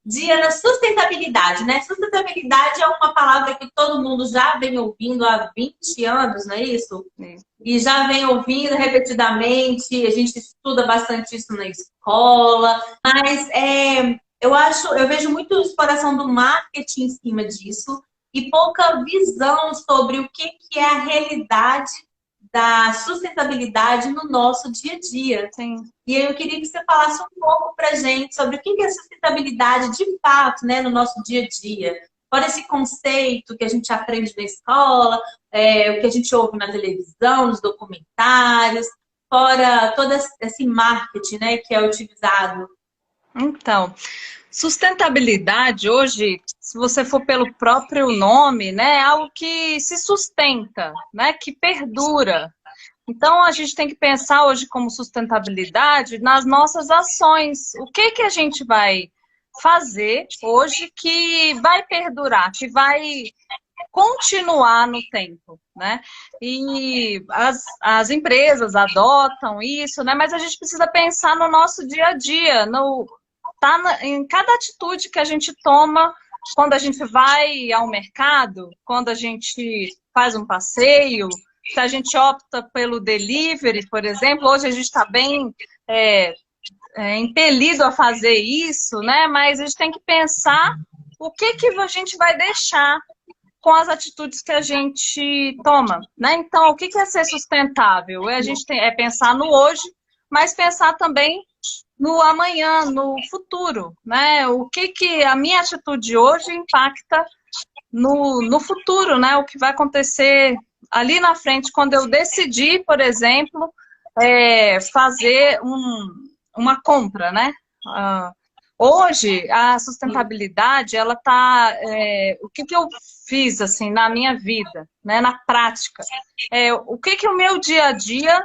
Dia da sustentabilidade, né? Sustentabilidade é uma palavra que todo mundo já vem ouvindo há 20 anos, não é isso? Sim. E já vem ouvindo repetidamente, a gente estuda bastante isso na escola, mas eu vejo muito exploração do marketing em cima disso e pouca visão sobre o que é a realidade da sustentabilidade no nosso dia a dia. Sim. E aí eu queria que você falasse um pouco para a gente sobre o que é sustentabilidade de fato, né, no nosso dia a dia. Fora esse conceito que a gente aprende na escola, o que a gente ouve na televisão, nos documentários, fora todo esse marketing, né, que é utilizado. Então, sustentabilidade hoje, se você for pelo próprio nome, né, é algo que se sustenta, né, que perdura. Então, a gente tem que pensar hoje como sustentabilidade nas nossas ações. O que que a gente vai fazer hoje que vai perdurar, que vai continuar no tempo, né? E as empresas adotam isso, né? Mas a gente precisa pensar no nosso dia a dia, em cada atitude que a gente toma quando a gente vai ao mercado, quando a gente faz um passeio, se a gente opta pelo delivery, por exemplo, hoje a gente está bem impelido a fazer isso, né? Mas a gente tem que pensar o que que a gente vai deixar com as atitudes que a gente toma, né? Então, o que é ser sustentável? É pensar no hoje, mas pensar também no amanhã, no futuro, né? O que a minha atitude hoje impacta no futuro, né? O que vai acontecer ali na frente, quando eu decidir, por exemplo, fazer uma compra, né? Ah, hoje, a sustentabilidade, ela tá... o que eu fiz, assim, na minha vida, né? Na prática. O que o meu dia a dia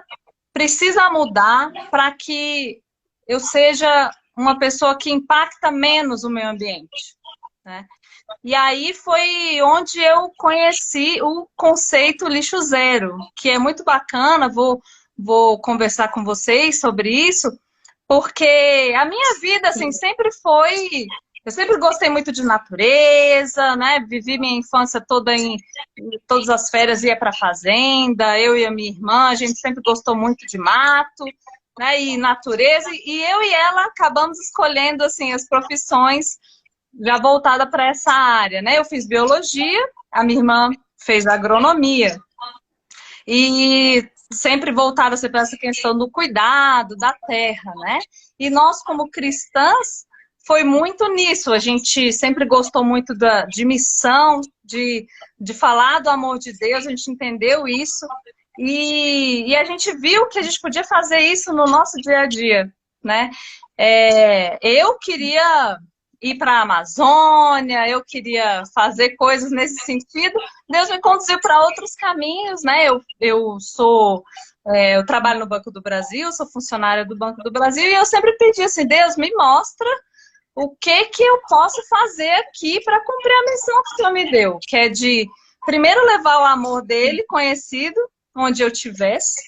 precisa mudar para que eu seja uma pessoa que impacta menos o meio ambiente, né? E aí foi onde eu conheci o conceito lixo zero, que é muito bacana, vou conversar com vocês sobre isso, porque a minha vida, assim, sempre foi... Eu sempre gostei muito de natureza, né? Vivi minha infância toda todas as férias ia para a fazenda, eu e a minha irmã, a gente sempre gostou muito de mato, né? E natureza, e eu e ela acabamos escolhendo, assim, as profissões já voltada para essa área, né? Eu fiz biologia, a minha irmã fez agronomia. E sempre voltada para essa questão do cuidado da terra, né? E nós, como cristãs, foi muito nisso. A gente sempre gostou muito de missão, de falar do amor de Deus, a gente entendeu isso. E a gente viu que a gente podia fazer isso no nosso dia a dia, né? Eu queria ir para a Amazônia, eu queria fazer coisas nesse sentido. Deus me conduziu para outros caminhos, né? Eu trabalho no Banco do Brasil, sou funcionária do Banco do Brasil, e eu sempre pedi assim, Deus, me mostra o que que eu posso fazer aqui para cumprir a missão que o Senhor me deu, que é de, primeiro, levar o amor dele conhecido, onde eu estivesse,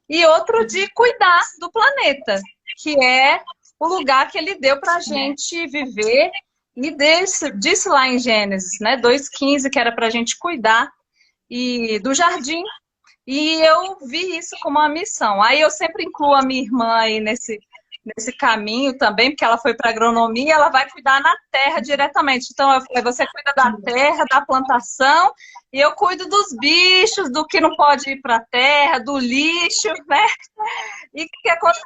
e outro, de cuidar do planeta, que é o lugar que ele deu para a gente viver, e disse lá em Gênesis, né, 2:15, que era para a gente cuidar do jardim, e eu vi isso como uma missão. Aí eu sempre incluo a minha irmã aí nesse caminho também, porque ela foi para agronomia, ela vai cuidar na terra diretamente. Então, eu falei, você cuida da terra, da plantação, e eu cuido dos bichos, do que não pode ir para a terra, do lixo, né? E o que aconteceu?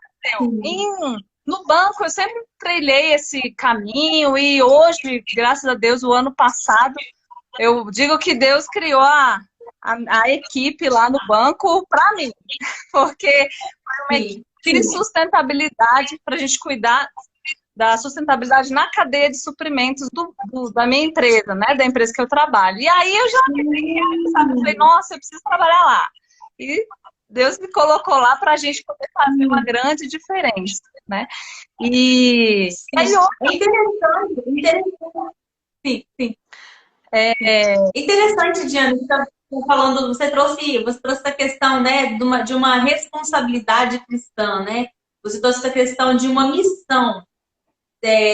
No banco, eu sempre trilhei esse caminho, e hoje, graças a Deus, o ano passado, eu digo que Deus criou a equipe lá no banco para mim, porque foi uma equipe de sustentabilidade para a gente cuidar da sustentabilidade na cadeia de suprimentos da minha empresa, né? Da empresa que eu trabalho. E aí eu já falei, nossa, eu preciso trabalhar lá. E Deus me colocou lá para a gente poder fazer uma grande diferença, né? E aí É interessante, interessante. Sim, sim. Interessante, Diana, você tá falando, você trouxe a questão, né, de uma responsabilidade cristã, né? Você trouxe a questão de uma missão.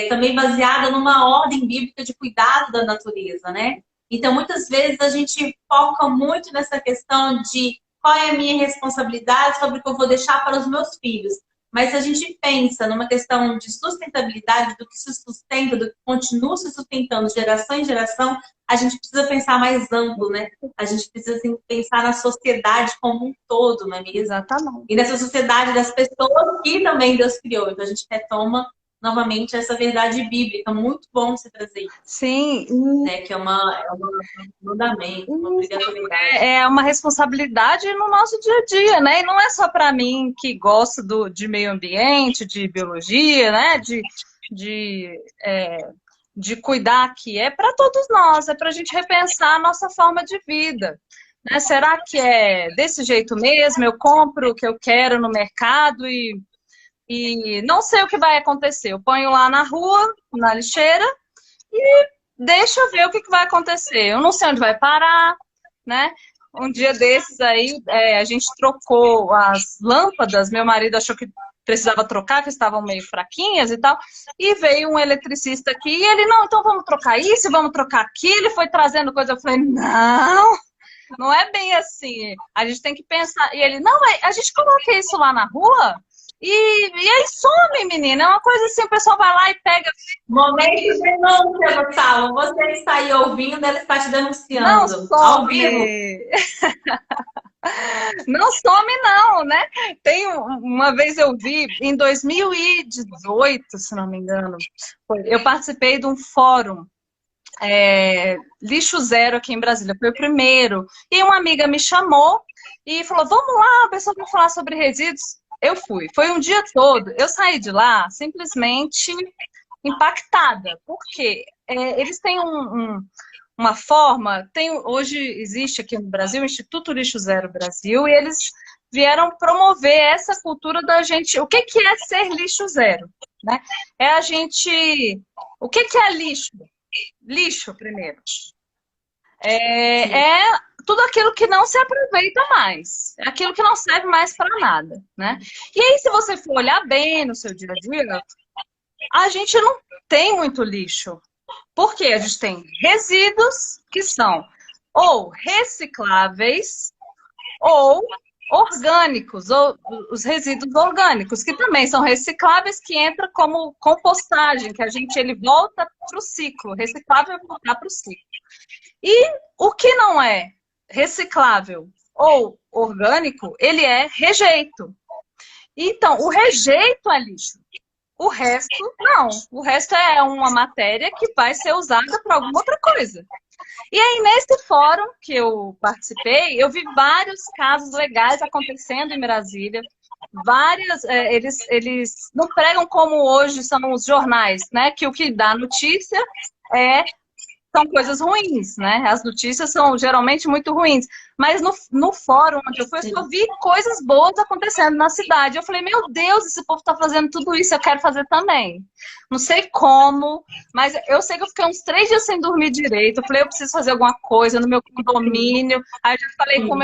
também baseada numa ordem bíblica de cuidado da natureza, né? Então, muitas vezes a gente foca muito nessa questão de qual é a minha responsabilidade sobre o que eu vou deixar para os meus filhos. Mas se a gente pensa numa questão de sustentabilidade, do que se sustenta, do que continua se sustentando geração em geração, a gente precisa pensar mais amplo, né? A gente precisa assim, pensar na sociedade como um todo, não é mesmo? Exatamente. E nessa sociedade das pessoas que também Deus criou. Então a gente retoma novamente essa verdade bíblica. Muito bom você trazer isso. Sim. Né? Que é um mandamento, uma obrigatoriedade. É uma responsabilidade no nosso dia a dia, né? E não é só para mim que gosto de meio ambiente, de biologia, né? De cuidar aqui. É para todos nós, é para a gente repensar a nossa forma de vida. Né? Será que é desse jeito mesmo? Eu compro o que eu quero no mercado e não sei o que vai acontecer. Eu ponho lá na rua, na lixeira, e deixa eu ver o que vai acontecer. Eu não sei onde vai parar, né? Um dia desses aí, a gente trocou as lâmpadas, meu marido achou que precisava trocar, que estavam meio fraquinhas e tal, e veio um eletricista aqui, e ele, não, então vamos trocar isso, vamos trocar aquilo, ele foi trazendo coisa, eu falei, não é bem assim, a gente tem que pensar, e ele, não, a gente coloca isso lá na rua, e aí some, menina. É uma coisa assim, o pessoal vai lá e pega. Momento de denúncia, Gustavo. Você está aí ouvindo, ela está te denunciando. Não some. Ao vivo. Não some, não, né? Uma vez eu vi, em 2018, se não me engano, eu participei de um fórum Lixo Zero aqui em Brasília. Foi o primeiro. E uma amiga me chamou e falou, vamos lá, a pessoa vai falar sobre resíduos. Eu fui. Foi um dia todo. Eu saí de lá simplesmente impactada. Porque eles têm uma forma... Hoje existe aqui no Brasil o Instituto Lixo Zero Brasil e eles vieram promover essa cultura da gente... O que é ser lixo zero? Né? É a gente... O que é lixo? Lixo, primeiro. Tudo aquilo que não se aproveita mais. É aquilo que não serve mais para nada, né? E aí, se você for olhar bem no seu dia a dia, a gente não tem muito lixo. Por quê? A gente tem resíduos que são ou recicláveis ou orgânicos, ou os resíduos orgânicos, que também são recicláveis, que entra como compostagem, que ele volta para o ciclo. Reciclável é voltar para o ciclo. E o que não é reciclável ou orgânico, ele é rejeito. Então, o rejeito é lixo. O resto, não. O resto é uma matéria que vai ser usada para alguma outra coisa. E aí, nesse fórum que eu participei, eu vi vários casos legais acontecendo em Brasília. Eles não pregam como hoje são os jornais, né? Que o que dá notícia são coisas ruins, né? As notícias são geralmente muito ruins. Mas no fórum onde eu fui, eu só vi coisas boas acontecendo na cidade. Eu falei, meu Deus, esse povo tá fazendo tudo isso, eu quero fazer também. Não sei como, mas eu sei que eu fiquei uns 3 dias sem dormir direito. Eu falei, eu preciso fazer alguma coisa no meu condomínio. Aí eu já falei com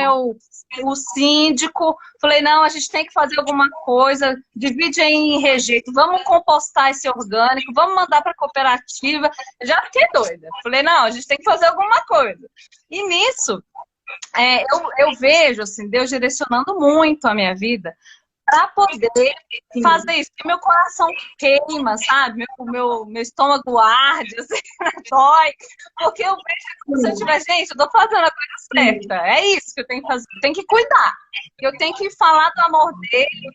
o síndico. Falei, não, a gente tem que fazer alguma coisa. Divide aí em rejeito. Vamos compostar esse orgânico. Vamos mandar para a cooperativa. Eu já fiquei doida. Falei, não, a gente tem que fazer alguma coisa. E nisso... eu vejo assim, Deus direcionando muito a minha vida para poder fazer isso. Porque meu coração queima, sabe? Meu estômago arde, assim, dói. Porque eu vejo que se eu tiver, gente, eu tô fazendo a coisa certa. É isso que eu tenho que fazer. Eu tenho que cuidar. Eu tenho que falar do amor dele,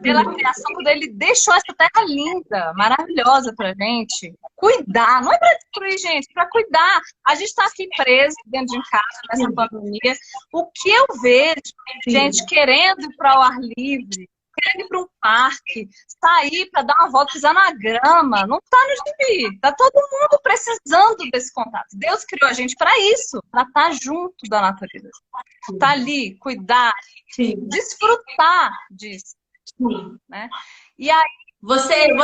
pela criação, quando ele deixou essa terra linda, maravilhosa pra gente. Cuidar, não é pra destruir, gente, pra cuidar. A gente tá aqui preso dentro de casa, nessa pandemia. O que eu vejo, gente, querendo ir para o ar livre, querendo ir para um parque, sair para dar uma volta, pisar na grama, não tá no gibi. Tá todo mundo precisando desse contato. Deus criou a gente para isso, para estar junto da natureza. Tá ali, cuidar, desfrutar disso. Né? E aí, Você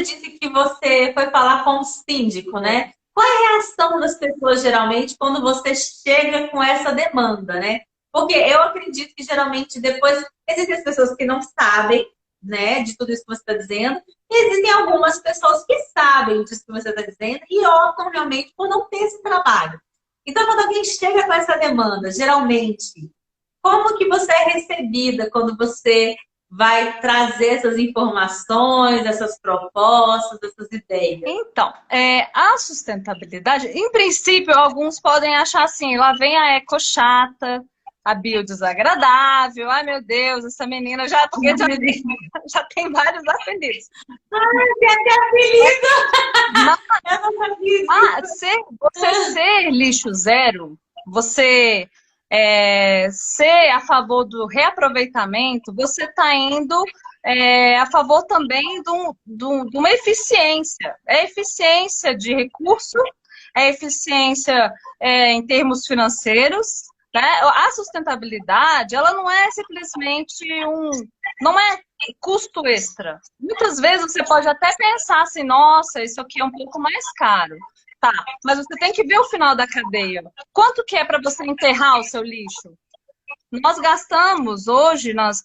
disse que você foi falar com o síndico, né? Qual é a reação das pessoas, geralmente, quando você chega com essa demanda, né? Porque eu acredito que, geralmente, depois, existem as pessoas que não sabem, né, de tudo isso que você está dizendo. E existem algumas pessoas que sabem disso que você está dizendo e optam realmente por não ter esse trabalho. Então, quando alguém chega com essa demanda, geralmente, como que você é recebida quando você vai trazer essas informações, essas propostas, essas ideias? Então, a sustentabilidade, em princípio, alguns podem achar assim, lá vem a eco chata, a bio desagradável, ai meu Deus, essa menina já, porque já tem vários apelidos. Tem até apelido! Eu não sabia disso. Você ser lixo zero, você ser a favor do reaproveitamento, você está indo a favor também de uma eficiência. É eficiência de recurso, é eficiência em termos financeiros, né? A sustentabilidade, ela não é simplesmente não é custo extra. Muitas vezes você pode até pensar assim, nossa, isso aqui é um pouco mais caro. Tá, mas você tem que ver o final da cadeia. Quanto que é para você enterrar o seu lixo? Nós gastamos hoje nas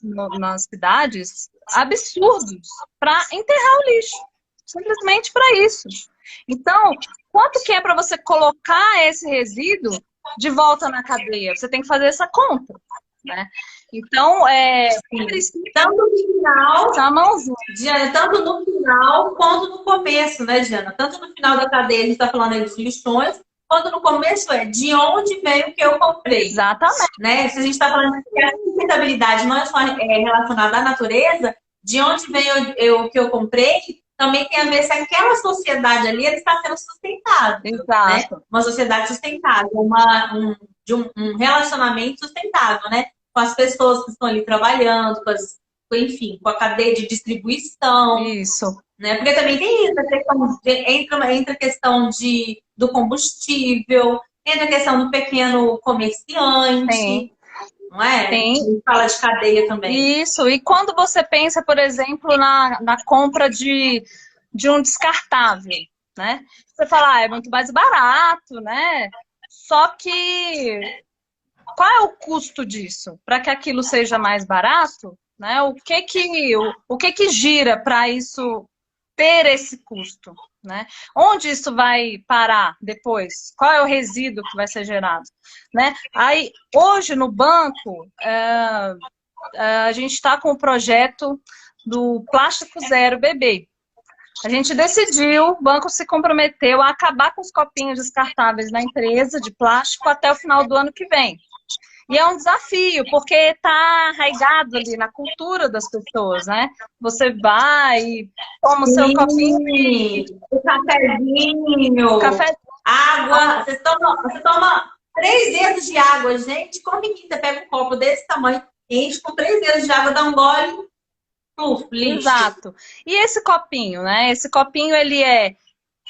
cidades absurdos para enterrar o lixo. Simplesmente para isso. Então, quanto que é para você colocar esse resíduo de volta na cadeia? Você tem que fazer essa conta, né? Então, tanto no final, essa mãozinha. Diana, tanto no final quanto no começo, né, Diana? Tanto no final da cadeia, a gente está falando aí dos lixões, quanto no começo de onde veio o que eu comprei. Exatamente. Né? Se a gente está falando que a sustentabilidade não é só relacionada à natureza, de onde veio o que eu comprei, também tem a ver se aquela sociedade ali está sendo sustentável. Exato. Né? Uma sociedade sustentável, um relacionamento sustentável, né? Com as pessoas que estão ali trabalhando, enfim, com a cadeia de distribuição. Isso. Né? Porque também tem isso, entra a questão do combustível, entra a questão do pequeno comerciante. Sim. Não é? Sim. A gente fala de cadeia também. Isso, e quando você pensa, por exemplo, na compra de um descartável, né? Você fala, é muito mais barato, né? Só que qual é o custo disso? Para que aquilo seja mais barato, né? O que que gira para isso ter esse custo, né? Onde isso vai parar depois? Qual é o resíduo que vai ser gerado, né? Aí, hoje no banco, a gente está com o projeto do Plástico Zero Bebê. A gente decidiu, o banco se comprometeu a acabar com os copinhos descartáveis na empresa de plástico até o final do ano que vem. E é um desafio, porque está arraigado ali na cultura das pessoas, né? Você vai e toma o seu copinho. O cafezinho. Água. Você toma 3 dedos de água, gente. Como que você pega um copo desse tamanho, enche com 3 dedos de água, dá um gole, lixo. Exato. E esse copinho, né? Esse copinho, ele é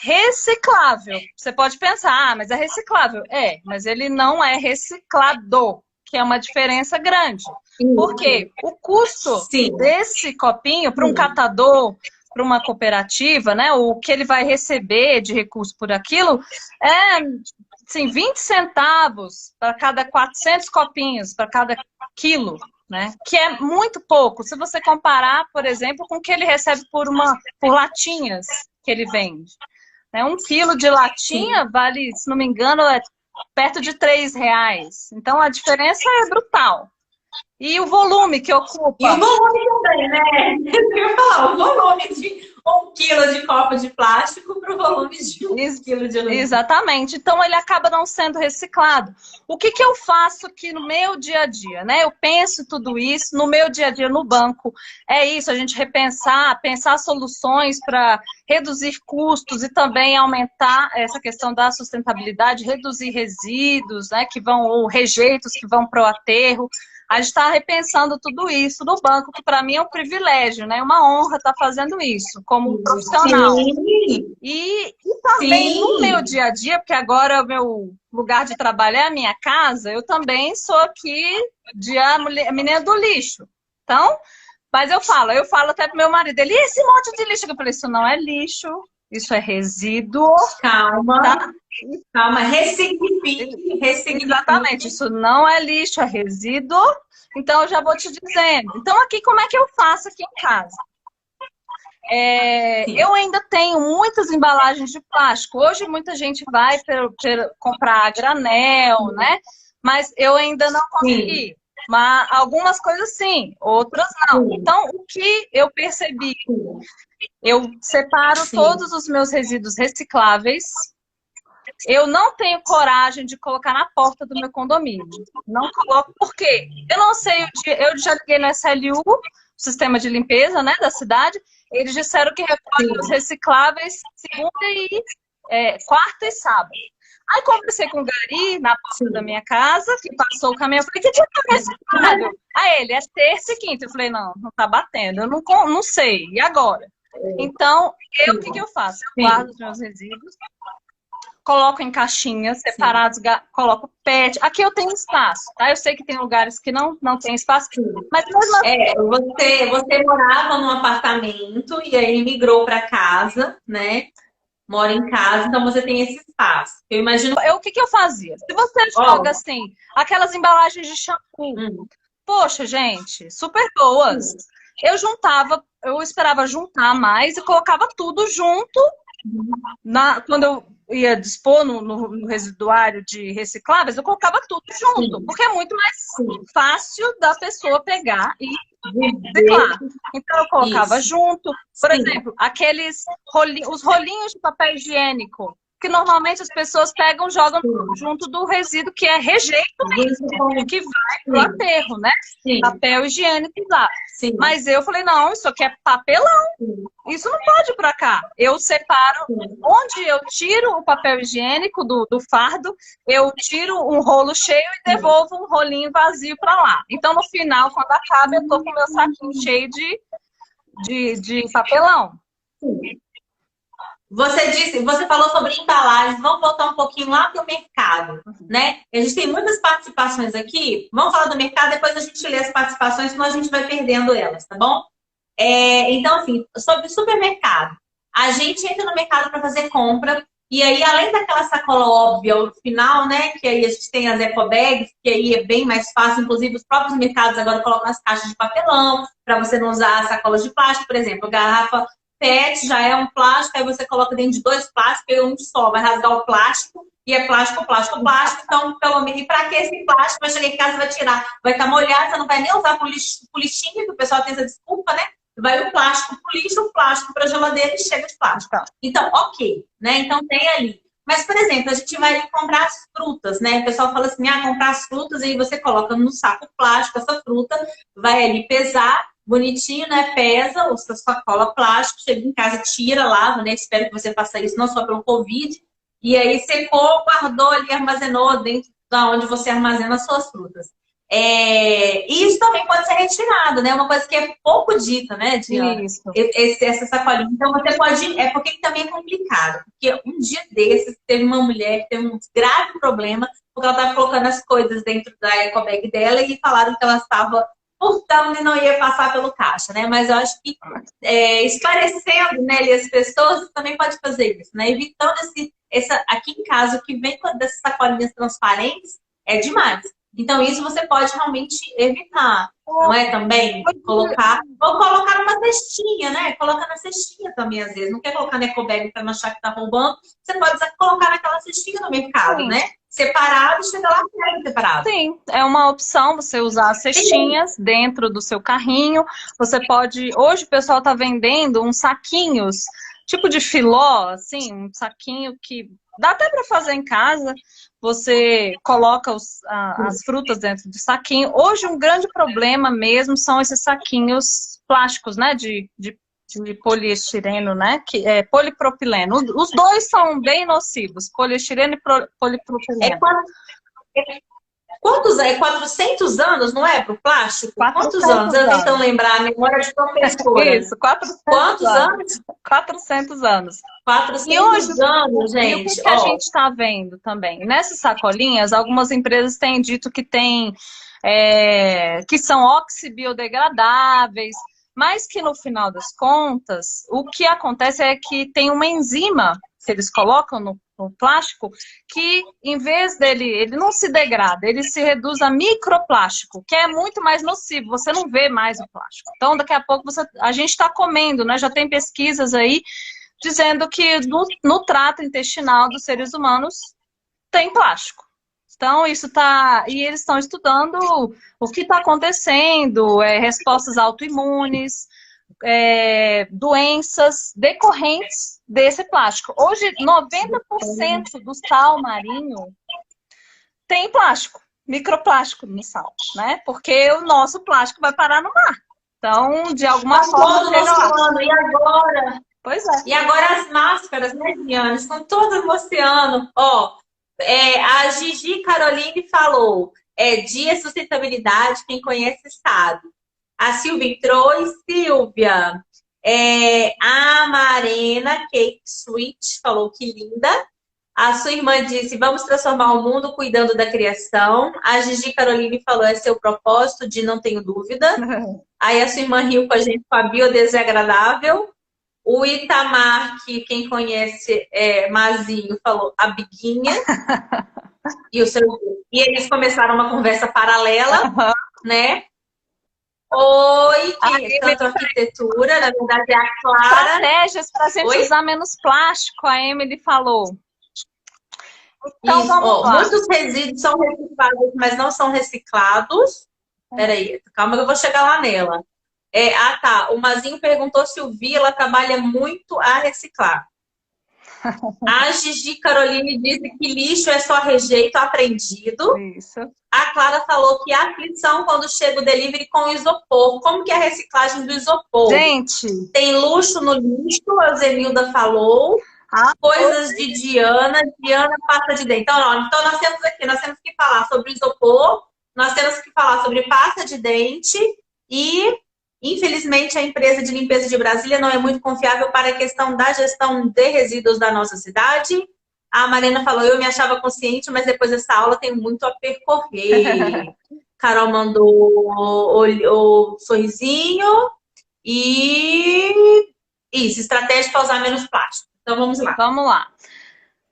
reciclável. Você pode pensar, mas é reciclável. Mas ele não é reciclado, que é uma diferença grande. Porque o custo desse copinho para um catador, para uma cooperativa, né, o que ele vai receber de recurso por aquilo é assim, 20 centavos para cada 400 copinhos, para cada quilo, né, que é muito pouco. Se você comparar, por exemplo, com o que ele recebe por latinhas que ele vende. Né, 1 quilo de latinha vale, se não me engano, perto de R$3. Então, a diferença é brutal. E o volume que ocupa. E o volume também, né? Eu ia falar, o volume de 1 quilo de copo de plástico para o volume de 1 quilo de aluminio. Exatamente. Então, ele acaba não sendo reciclado. O que eu faço aqui no meu dia a dia, né? Eu penso tudo isso no meu dia a dia no banco. É isso, a gente pensar soluções para reduzir custos e também aumentar essa questão da sustentabilidade, reduzir resíduos, né? Ou rejeitos que vão para o aterro. A gente está repensando tudo isso no banco, que para mim é um privilégio, né? Uma honra estar fazendo isso como profissional. E também no meu dia a dia, porque agora o meu lugar de trabalho é a minha casa, eu também sou aqui a menina do lixo. Então, mas eu falo até pro meu marido, ele, e esse monte de lixo? Eu falei, isso não é lixo, Isso é resíduo, Calma, tá? calma, ressignifique, Exatamente, isso não é lixo, é resíduo. Então, eu já vou te dizendo. Então, aqui, como é que eu faço aqui em casa? Sim, Eu ainda tenho muitas embalagens de plástico. Hoje, muita gente vai comprar a granel, né? Mas eu ainda não sim, consegui. Mas algumas coisas sim, outras não. sim, Então, o que eu percebi? sim, Eu separo sim, todos os meus resíduos recicláveis. Eu não tenho coragem de colocar na porta do meu condomínio. Não coloco, por quê? Eu não sei, eu já liguei no SLU, sistema de limpeza, né, da cidade. Eles disseram que recolhem os sim, recicláveis segunda e quarta e sábado. Aí conversei com o Gari na porta da sim. minha casa, que passou o caminhão. Eu falei, que dia tá reciclável? Aí ele, é terça e quinta. Eu falei, não, não tá batendo. Eu não sei. E agora? Então, o que Sim, que eu faço? Eu guardo sim, os meus resíduos, coloco em caixinhas sim, separados, coloco PET. Aqui eu tenho espaço, tá? Eu sei que tem lugares que não tem espaço, sim. mas mesmo assim, Você morava num apartamento e aí migrou para casa, né? Mora em casa, então você tem esse espaço. Eu imagino. o que que eu fazia? Se você joga Ó, assim, aquelas embalagens de shampoo, hum, poxa, gente, super boas. sim, Eu esperava juntar mais e colocava tudo junto quando eu ia dispor no residuário de recicláveis, eu colocava tudo junto, sim, porque é muito mais sim. fácil da pessoa pegar e Viver reciclar. Então, eu colocava isso. junto, por Sim, exemplo, os rolinhos de papel higiênico, que normalmente as pessoas pegam e jogam sim. junto do resíduo que é rejeito Junto mesmo, com. que vai pro Sim, aterro, né? sim, Papel higiênico lá. sim, Mas eu falei, não, isso aqui é papelão. sim, Isso não pode ir para cá. Eu separo sim. onde eu tiro o papel higiênico do fardo, eu tiro um rolo cheio e Sim. devolvo um rolinho vazio para lá. Então, no final, quando acaba, eu tô com o meu saquinho cheio de papelão. Sim. Você falou sobre embalagens, vamos voltar um pouquinho lá para o mercado, né? A gente tem muitas participações aqui. Vamos falar do mercado, depois a gente lê as participações, senão a gente vai perdendo elas, tá bom? Então, assim, sobre supermercado. A gente entra no mercado para fazer compra, e aí, além daquela sacola óbvia, o final, né? Que aí a gente tem as eco bags, que aí é bem mais fácil. Inclusive, os próprios mercados agora colocam as caixas de papelão, para você não usar sacolas de plástico, por exemplo. Garrafa PET já é um plástico, aí você coloca dentro de dois plásticos, e um só vai rasgar o plástico, e é plástico, plástico, plástico. Então, pelo menos, e para que esse plástico vai chegar em casa e vai tirar? Vai estar molhado, você não vai nem usar com lixinho, que o pessoal tem essa desculpa, né? Vai o plástico para o lixo, o plástico para a geladeira e chega de plástico. Então, Então, ok, né? Então tem ali. Mas, por exemplo, a gente vai ali comprar as frutas, né? O pessoal fala assim, comprar as frutas, e aí você coloca no saco plástico essa fruta, vai ali pesar, bonitinho, né? Pesa, usa sacola plástico, chega em casa, tira, lava, né? Espero que você faça isso não só pelo Covid. E aí secou, guardou ali, armazenou dentro da onde você armazena as suas frutas. E isso também pode ser retirado, né? Uma coisa que é pouco dita, né, Diana? isso. Essa sacolinha. Então você pode. É porque também é complicado. Porque um dia desses teve uma mulher que teve um grave problema, porque ela estava colocando as coisas dentro da ecobag dela e falaram que ela estava furtando e não ia passar pelo caixa, né? Mas eu acho que esclarecendo, né, ali as pessoas também pode fazer isso, né? Evitando aqui em casa, o que vem dessas sacolinhas transparentes é demais. Então, isso você pode realmente evitar, não é também? Colocar, ou colocar numa cestinha, né? Coloca na cestinha também, às vezes. Não quer colocar na ecobag para não achar que tá roubando. Você pode colocar naquela cestinha no mercado, Sim. né? Separado, chega lá e separado. Sim, é uma opção você usar as cestinhas dentro do seu carrinho. Você pode. Hoje o pessoal está vendendo uns saquinhos, tipo de filó, assim, um saquinho que dá até para fazer em casa. Você coloca as frutas dentro do saquinho. Hoje um grande problema mesmo são esses saquinhos plásticos, né? De poliestireno, né? Que é polipropileno. Os dois são bem nocivos, poliestireno e É polipropileno. quantos, 400 anos, não é, para o plástico? Quantos anos? 400 Eu tentando anos. lembrar, a memória de professora. Isso, 400 Quantos anos. anos? 400 anos. E hoje, 400 anos, e o que gente. que a Ó, gente está vendo também? Nessas sacolinhas, algumas empresas têm dito que tem, que são oxibiodegradáveis, Mas que no final das contas, o que acontece é que tem uma enzima que eles colocam no plástico que, em vez dele, ele não se degrada, ele se reduz a microplástico, que é muito mais nocivo, você não vê mais o plástico. Então, daqui a pouco a gente está comendo, né? Já tem pesquisas aí dizendo que no trato intestinal dos seres humanos tem plástico. Então, isso tá. E eles estão estudando o que está acontecendo, respostas autoimunes, doenças decorrentes desse plástico. Hoje, 90% do sal marinho tem plástico, microplástico no sal, né? Porque o nosso plástico vai parar no mar. Então, de alguma forma, todo no oceano. E agora? Pois é. E agora as máscaras, né, Diana? Estão todas no oceano. Ó, a Gigi Caroline falou, dia sustentabilidade, quem conhece sabe. A Silvia entrou e Silvia. A Marena Cake Sweet falou que linda. A sua irmã disse, vamos transformar o mundo cuidando da criação. A Gigi Caroline falou, é seu propósito, de não tenho dúvida. Aí a sua irmã riu com a gente com a biodesagradável. O Itamar, que quem conhece Mazinho, falou a Biguinha. E eles começaram uma conversa paralela, né? Oi, tanto arquitetura, na verdade é a Clara. Estratégias para a gente usar menos plástico, a Emily falou. Então, vamos lá. Muitos resíduos são reciclados, mas não são reciclados. Peraí, calma que eu vou chegar lá nela. Tá. O Mazinho perguntou se o Vila trabalha muito a reciclar. A Gigi Caroline disse que lixo é só rejeito aprendido. Isso. A Clara falou que a aflição quando chega o delivery com isopor. Como que é a reciclagem do isopor? Gente! Tem luxo no lixo, a Zenilda falou. Coisas de Diana pasta de dente. Então nós temos que falar sobre isopor, nós temos que falar sobre pasta de dente e, infelizmente, a empresa de limpeza de Brasília não é muito confiável para a questão da gestão de resíduos da nossa cidade. A Marina falou, eu me achava consciente, mas depois dessa aula tenho muito a percorrer. Carol mandou o sorrisinho e isso, estratégia para usar menos plástico. Então, vamos lá. Vamos lá.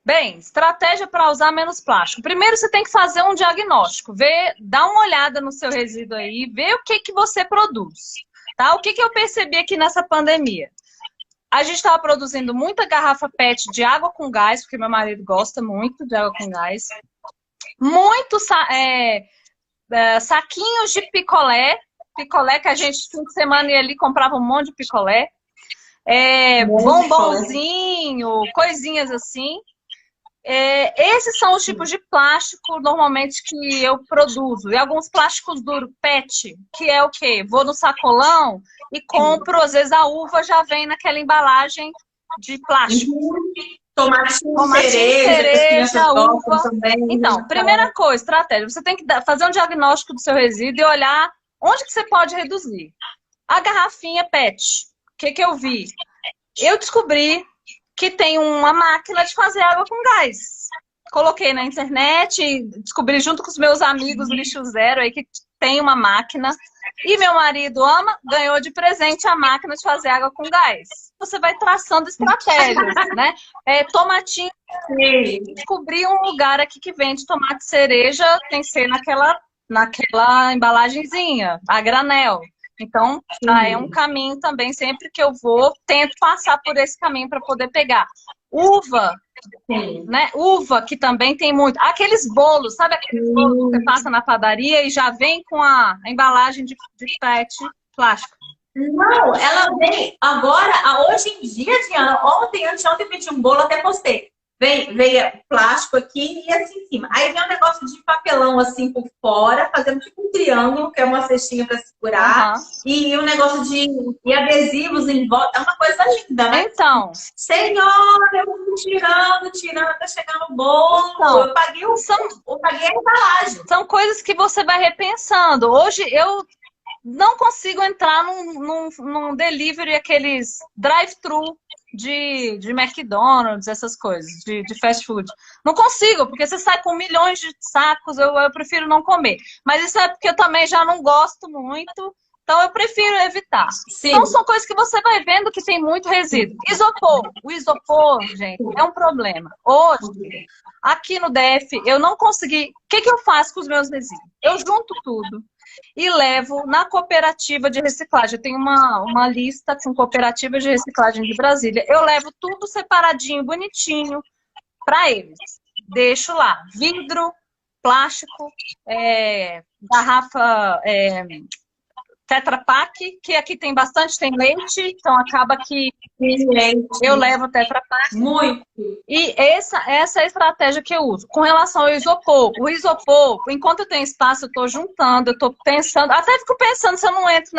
Bem, estratégia para usar menos plástico. Primeiro, você tem que fazer um diagnóstico. Dá uma olhada no seu resíduo aí, ver o que você produz. Tá? O que eu percebi aqui nessa pandemia? A gente estava produzindo muita garrafa PET de água com gás, porque meu marido gosta muito de água com gás. Muitos saquinhos de picolé. Picolé que a gente, fim de semana, ia ali e comprava um monte de picolé. Bombonzinho, coisinhas assim. Esses são os tipos de plástico normalmente que eu produzo. E alguns plásticos duros, PET, que é o quê? Vou no sacolão e compro, às vezes a uva já vem naquela embalagem de plástico. Tomatinho cereja, uva. Então, primeira coisa, estratégia, você tem que fazer um diagnóstico do seu resíduo e olhar onde que você pode reduzir. A garrafinha PET, o que eu vi? Eu descobri que tem uma máquina de fazer água com gás. Coloquei na internet, descobri junto com os meus amigos do Lixo Zero aí que tem uma máquina. E meu marido ama, ganhou de presente a máquina de fazer água com gás. Você vai traçando estratégias, né? Tomatinho. Descobri um lugar aqui que vende tomate cereja, tem que ser naquela embalagenzinha, a granel. Então, é um caminho também, sempre que eu vou, tento passar por esse caminho para poder pegar. Uva, né? Uva, que também tem muito. Aqueles bolos, sabe aqueles bolos que você passa na padaria e já vem com a embalagem de PET plástico? Não, ela vem agora, hoje em dia, Diana, anteontem pedi um bolo, até postei. Veio plástico aqui e assim em cima. Aí vem um negócio de papelão assim por fora, fazendo tipo um triângulo, que é uma cestinha para segurar. E um negócio de adesivos em volta. É uma coisa linda, né? Então. Senhora, eu fui tirando, até chegar no bolo. Então, eu paguei a embalagem. São coisas que você vai repensando. Hoje eu não consigo entrar num delivery, aqueles drive-thru de McDonald's, essas coisas, de fast food. Não consigo, porque você sai com milhões de sacos, eu prefiro não comer. Mas isso é porque eu também já não gosto muito Então, eu prefiro evitar. Sim. Então, são coisas que você vai vendo que tem muito resíduo. Isopor. O isopor, gente, é um problema. Hoje, aqui no DF, eu não consegui... O que eu faço com os meus resíduos? Eu junto tudo e levo na cooperativa de reciclagem. Eu tenho uma lista com cooperativas de reciclagem de Brasília. Eu levo tudo separadinho, bonitinho, para eles. Deixo lá. Vidro, plástico, garrafa... Tetra Pak, que aqui tem bastante, tem leite, então acaba que eu levo Tetra Pak. Muito. E essa é a estratégia que eu uso. Com relação ao isopor, o isopor, enquanto eu tenho espaço, eu estou juntando, eu estou pensando, até fico pensando se eu não entro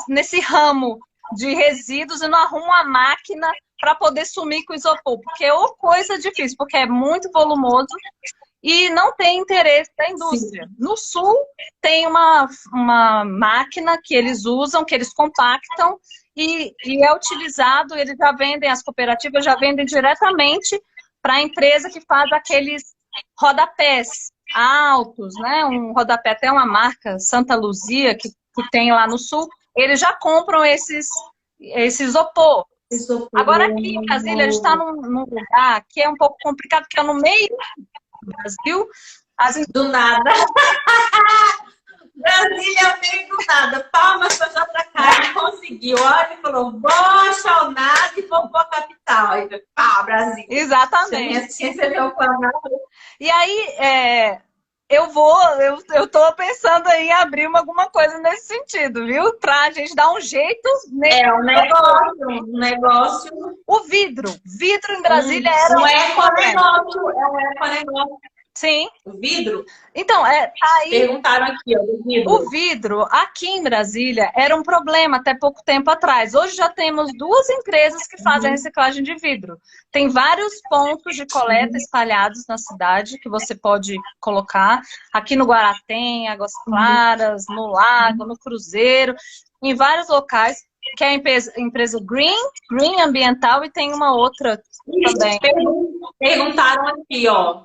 nesse ramo de resíduos e não arrumo uma máquina para poder sumir com o isopor, porque é uma coisa difícil, porque é muito volumoso e não tem interesse da indústria. Sim. No Sul, tem uma máquina que eles usam, que eles compactam e é utilizado, eles já vendem, as cooperativas já vendem diretamente para a empresa que faz aqueles rodapés altos, né? Um rodapé, até uma marca, Santa Luzia, que tem lá no Sul, eles já compram esse isopor. Agora aqui em Brasília, a gente está num lugar que é um pouco complicado, que é no meio do Brasil. Do nada. Brasília veio do nada. Palmas para Jota Carne, conseguiu. Olha, ele falou, vou achar o nada e vou para a capital. Aí, Brasília. Exatamente. E aí, eu tô pensando em abrir alguma coisa nesse sentido, viu? Pra gente dar um jeito nesse um negócio. O vidro em Brasília era um econegócio. É um econegócio. Sim. O vidro? Então, tá aí. Perguntaram aqui, ó, do vidro. O vidro, aqui em Brasília, era um problema até pouco tempo atrás. Hoje já temos 2 empresas que fazem reciclagem de vidro. Tem vários pontos de coleta espalhados na cidade que você pode colocar. Aqui no Guaratem, Águas Claras, no Lago, no Cruzeiro, em vários locais, que é a empresa Green Ambiental, e tem uma outra também. Perguntaram aqui, ó.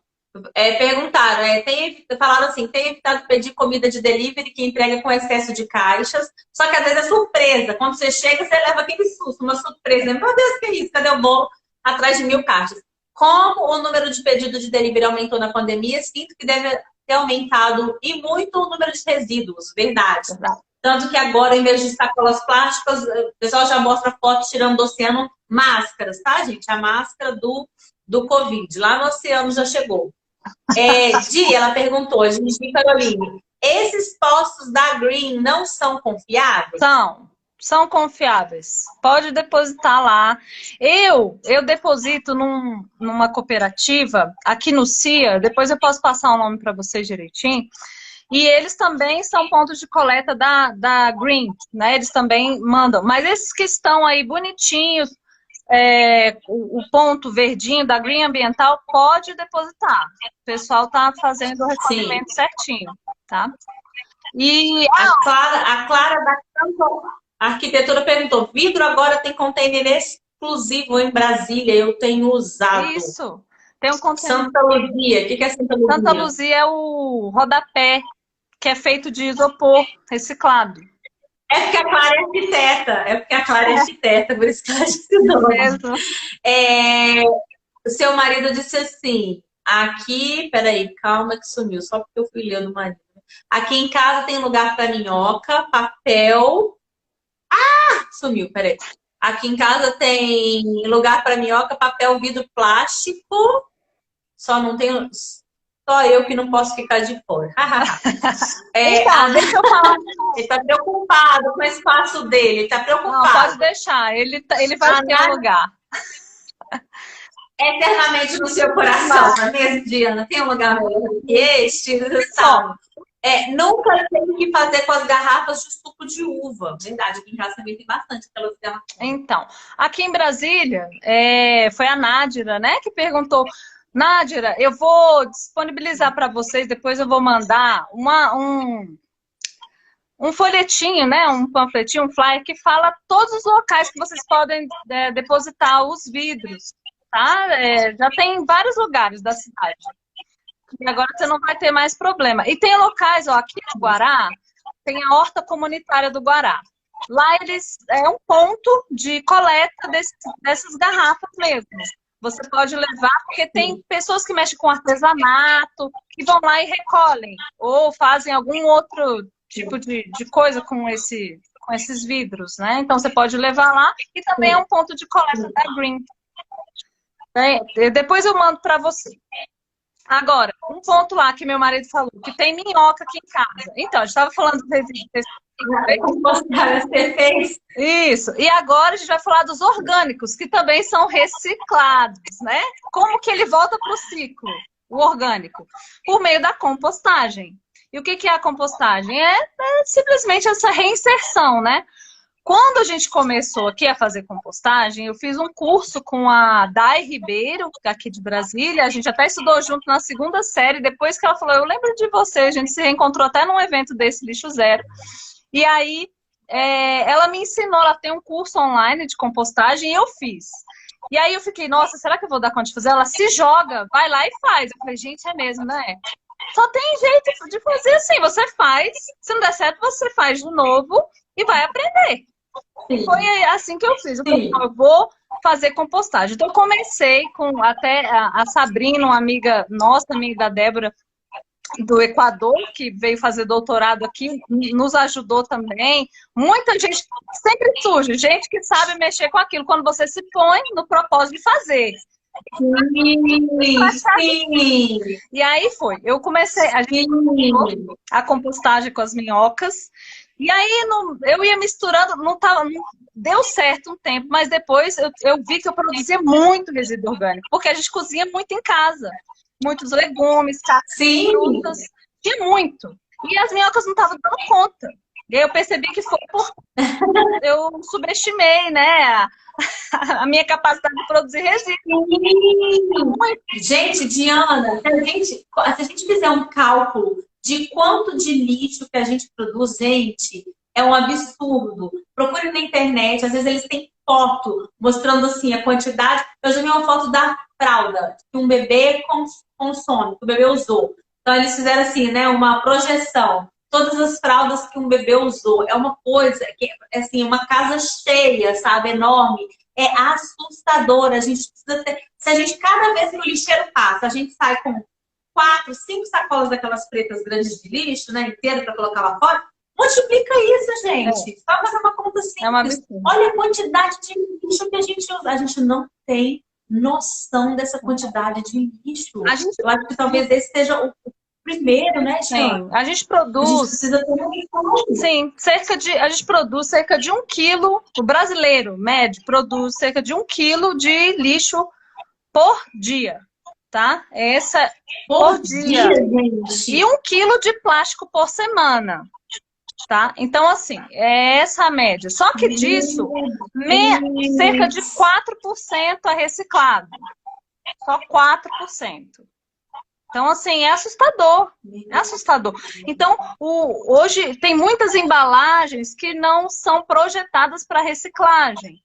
Falaram assim, tem evitado pedir comida de delivery que entrega com excesso de caixas, só que às vezes é surpresa. Quando você chega, você leva aquele susto, uma surpresa. Meu Deus, que é isso? Cadê o bolo? Atrás de 1000 caixas. Como o número de pedidos de delivery aumentou na pandemia, sinto que deve ter aumentado e muito o número de resíduos, verdade. Tanto que agora, em vez de sacolas plásticas, o pessoal já mostra foto tirando do oceano máscaras, tá, gente? A máscara do Covid. Lá no oceano já chegou. Di, ela perguntou, Gigi Caroline, esses postos da Green não são confiáveis? São confiáveis. Pode depositar lá. Eu deposito numa cooperativa, aqui no CIA, depois eu posso passar o nome para vocês direitinho, e eles também são pontos de coleta da Green, né? Eles também mandam. Mas esses que estão aí bonitinhos, o ponto verdinho da Green Ambiental, pode depositar. O pessoal está fazendo o recolhimento certinho, tá? E a Clara da Arquitetura perguntou, vidro agora tem container exclusivo em Brasília, eu tenho usado. Isso. Tem um container. Santa Luzia, o que é Santa Luzia? Santa Luzia é o rodapé, que é feito de isopor reciclado. É porque a Clara é arquiteta, por isso que ela disse não. Seu marido disse assim, aqui, peraí, calma que sumiu, só porque eu fui ler do marido. Aqui em casa tem lugar para minhoca, papel... sumiu, peraí. Aqui em casa tem lugar para minhoca, papel, vidro, plástico, só não tem... Só eu que não posso ficar de fora. Então, deixa eu falar. Ele está preocupado com o espaço dele. Ele está preocupado. Não, pode deixar. Ele vai ter um lugar. Eternamente no seu coração, não é mesmo, Diana? Tem um lugar melhor que este? Nunca tem que fazer com as garrafas de suco de uva. Verdade, aqui em casa também tem bastante aquelas garrafas. Então, aqui em Brasília, foi a Nádira, né, que perguntou... Nádira, eu vou disponibilizar para vocês, depois eu vou mandar um folhetinho, né? Um panfletinho, um flyer que fala todos os locais que vocês podem depositar os vidros, tá? Já tem em vários lugares da cidade. E agora você não vai ter mais problema. E tem locais, ó, aqui no Guará, tem a Horta Comunitária do Guará. Lá é um ponto de coleta dessas garrafas mesmo. Você pode levar, porque tem pessoas que mexem com artesanato, que vão lá e recolhem, ou fazem algum outro tipo de coisa com esses vidros, né? Então você pode levar lá, e também é um ponto de coleta da Green. Depois eu mando para você. Agora, um ponto lá que meu marido falou, que tem minhoca aqui em casa. Então, a gente estava falando do resíduo isso. E agora a gente vai falar dos orgânicos, que também são reciclados, né? Como que ele volta para o ciclo, o orgânico? Por meio da compostagem. E o que é a compostagem? É simplesmente essa reinserção, né? Quando a gente começou aqui a fazer compostagem, eu fiz um curso com a Dai Ribeiro, aqui de Brasília. A gente até estudou junto na segunda série. Depois que ela falou, eu lembro de você, a gente se reencontrou até num evento desse Lixo Zero. E aí, ela me ensinou, ela tem um curso online de compostagem e eu fiz. E aí eu fiquei, nossa, será que eu vou dar conta de fazer? Ela se joga, vai lá e faz. Eu falei, gente, é mesmo, né? Só tem jeito de fazer assim, você faz, se não der certo, você faz de novo e vai aprender. Sim. Foi assim que eu fiz. Eu falei, eu vou fazer compostagem. Então eu comecei com até a Sabrina, uma amiga nossa, amiga da Débora, do Equador, que veio fazer doutorado aqui, nos ajudou também. Muita gente, sempre surge, gente que sabe mexer com aquilo, quando você se põe no propósito de fazer. Sim. E aí foi, eu comecei a compostagem com as minhocas, e aí eu ia misturando, não deu certo um tempo, mas depois eu vi que eu produzia muito resíduo orgânico, porque a gente cozinha muito em casa. Muitos legumes, frutas, tinha muito. E as minhocas não estavam dando conta. E aí eu percebi que foi eu subestimei, né, a minha capacidade de produzir resíduos. Gente, Diana, se a gente fizer um cálculo de quanto de lixo que a gente produz, gente, é um absurdo. Procure na internet, às vezes eles têm foto mostrando assim a quantidade. Eu já vi uma foto da fralda que um bebê consome, que o bebê usou. Então eles fizeram assim, né, uma projeção. Todas as fraldas que um bebê usou. É uma coisa que é assim, uma casa cheia, sabe, enorme. É assustador. A gente precisa ter. Se a gente, cada vez que o lixeiro passa, a gente sai com 4, 5 sacolas daquelas pretas grandes de lixo, né, inteiro para colocar lá fora. Multiplica isso, gente. Só fazer uma conta simples. Olha a quantidade de lixo que a gente usa. A gente não tem noção dessa quantidade de lixo. Eu acho que talvez esse seja o primeiro, né, Sim, a gente produz. A gente precisa ter sim, a gente produz cerca de 1 quilo. O brasileiro médio produz cerca de 1 quilo de lixo por dia. Tá? Essa por dia. Gente. E 1 quilo de plástico por semana. Tá? Então, assim, é essa a média. Só que disso, cerca de 4% é reciclado. Só 4%. Então, assim, é assustador. É assustador. Então, hoje tem muitas embalagens que não são projetadas para reciclagem.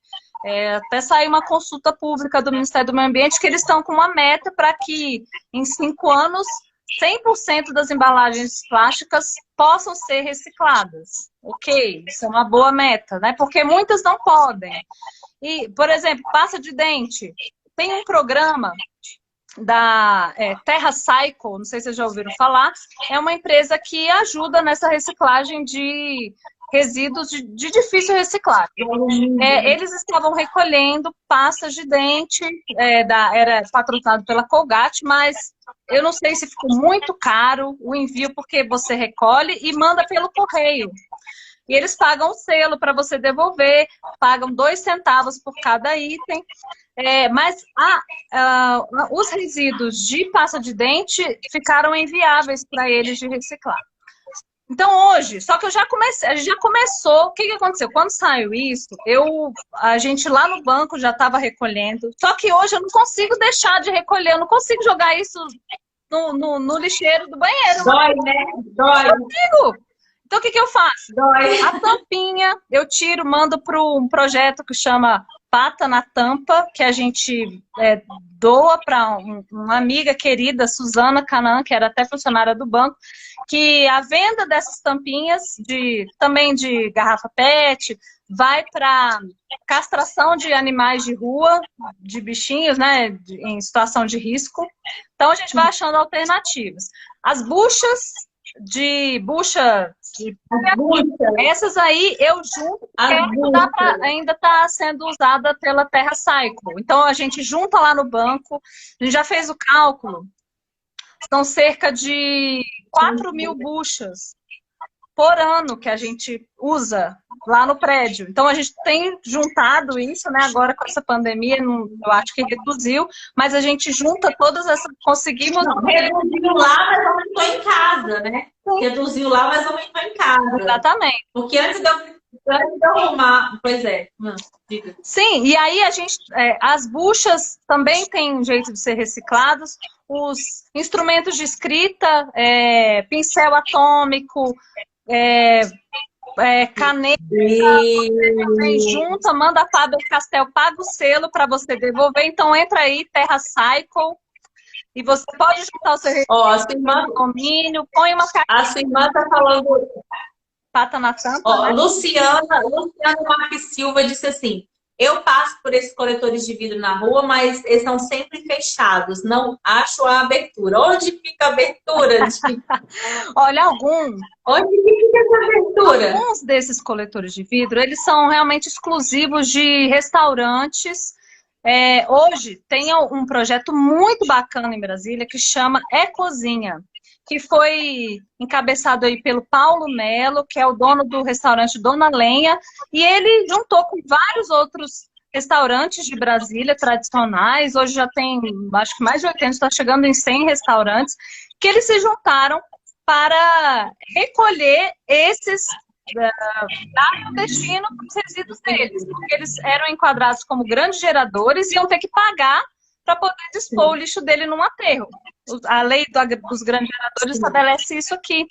Até saiu uma consulta pública do Ministério do Meio Ambiente que eles estão com uma meta para que, em 5 anos, 100% das embalagens plásticas possam ser recicladas. Ok, isso é uma boa meta, né? Porque muitas não podem. E, por exemplo, pasta de dente. Tem um programa da Terra Cycle, não sei se vocês já ouviram falar, é uma empresa que ajuda nessa reciclagem de resíduos de difícil reciclagem. Eles estavam recolhendo pastas de dente, era patrocinado pela Colgate, mas eu não sei se ficou muito caro o envio, porque você recolhe e manda pelo correio. E eles pagam o selo para você devolver, pagam 2 centavos por cada item. Mas os resíduos de pasta de dente ficaram inviáveis para eles de reciclar. Então hoje, só que a gente já começou, o que aconteceu? Quando saiu isso, a gente lá no banco já estava recolhendo, só que hoje eu não consigo deixar de recolher, eu não consigo jogar isso no lixeiro do banheiro. Dói, né? Dói. Não consigo. Então o que eu faço? Dói. A tampinha eu tiro, mando para um projeto que chama pata na tampa, que a gente doa para uma amiga querida, Suzana Canan, que era até funcionária do banco, que a venda dessas tampinhas, também de garrafa PET, vai para castração de animais de rua, de bichinhos, né, em situação de risco. Então, a gente vai achando alternativas. As buchas de essas aí eu junto, porque ainda está sendo usada pela Terra Cycle. Então a gente junta lá no banco, a gente já fez o cálculo, são cerca de 4.000 buchas por ano que a gente usa lá no prédio. Então a gente tem juntado isso, né? Agora com essa pandemia, eu acho que reduziu, mas a gente junta todas essas, conseguimos... Não, reduziu lá, mas aumentou em casa, né? Reduziu lá, mas aumentou em casa. Exatamente. Porque antes de eu arrumar... Pois é. Diga. Sim, e aí a gente... as buchas também têm um jeito de ser reciclados. Os instrumentos de escrita, pincel atômico, caneta, você junta, manda a Faber-Castell, paga o selo para você devolver. Então entra aí, Terra Cycle, e você pode juntar o seu domínio, põe uma caixa. A sua irmã está falando... Pata na tampa. Né? Luciana Marques Silva disse assim: eu passo por esses coletores de vidro na rua, mas eles estão sempre fechados. Não acho a abertura. Onde fica a abertura? Olha, onde fica essa abertura? Alguns desses coletores de vidro, eles são realmente exclusivos de restaurantes. Hoje tem um projeto muito bacana em Brasília que chama Ecozinha, que foi encabeçado aí pelo Paulo Melo, que é o dono do restaurante Dona Lenha, e ele juntou com vários outros restaurantes de Brasília tradicionais. Hoje já tem, acho que mais de 80, está chegando em 100 restaurantes, que eles se juntaram para recolher esses dar o destino para os resíduos deles, porque eles eram enquadrados como grandes geradores e iam ter que pagar para poder dispor o lixo dele num aterro. A lei dos grandes geradores estabelece isso aqui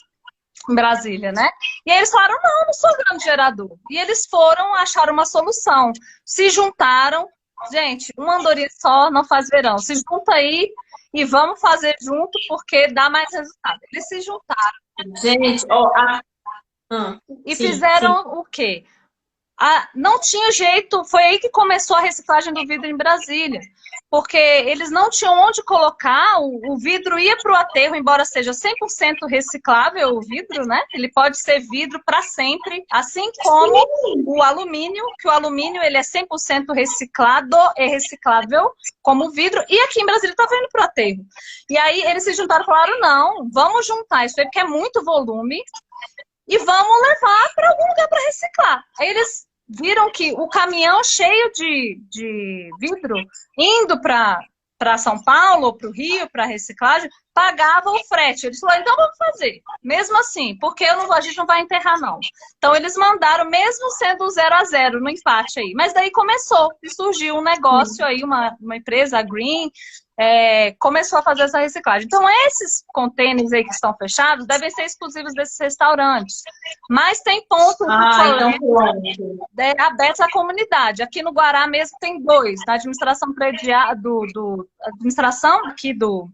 em Brasília, né? E aí eles falaram, não sou grande gerador. E eles foram achar uma solução. Se juntaram, gente, uma andorinha só não faz verão. Se junta aí e vamos fazer junto porque dá mais resultado. Eles se juntaram. Gente, e fizeram o quê? Não tinha jeito, foi aí que começou a reciclagem do vidro em Brasília, porque eles não tinham onde colocar, o vidro ia para o aterro, embora seja 100% reciclável o vidro, né? Ele pode ser vidro para sempre, assim como o alumínio, que o alumínio ele é 100% reciclado, é reciclável como o vidro, e aqui em Brasília estava indo para o aterro. E aí eles se juntaram e falaram, não, vamos juntar isso aí, porque é muito volume, e vamos levar para algum lugar para reciclar. Aí eles viram que o caminhão cheio de vidro indo para São Paulo, para o Rio, para reciclagem, pagava o frete. Eles falaram, então vamos fazer. Mesmo assim, porque a gente não vai enterrar, não. Então eles mandaram, mesmo sendo 0-0 no empate aí. Mas daí começou e surgiu um negócio aí, uma empresa, a Green, começou a fazer essa reciclagem. Então, esses contêineres aí que estão fechados devem ser exclusivos desses restaurantes. Mas tem pontos abertos à comunidade. Aqui no Guará mesmo tem 2, na administração predial, administração aqui do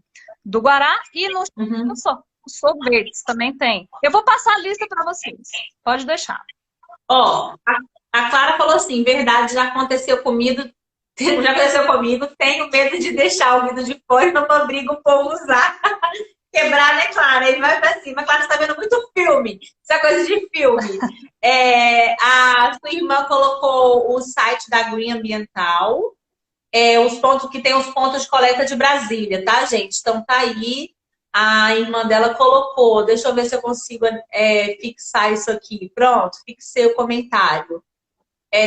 Guará e no Sorvetes também tem. Eu vou passar a lista para vocês. Pode deixar. A Clara falou assim, verdade, já aconteceu comigo, tenho medo de deixar o vidro de fora e não obrigo o povo a usar. Quebrar, né, Clara? Ele vai pra cima. Clara, você tá vendo muito filme. Isso é coisa de filme. A sua irmã colocou o site da Green Ambiental, os pontos que tem os pontos de coleta de Brasília, tá, gente? Então tá aí. A irmã dela colocou. Deixa eu ver se eu consigo fixar isso aqui. Pronto, fixei o comentário.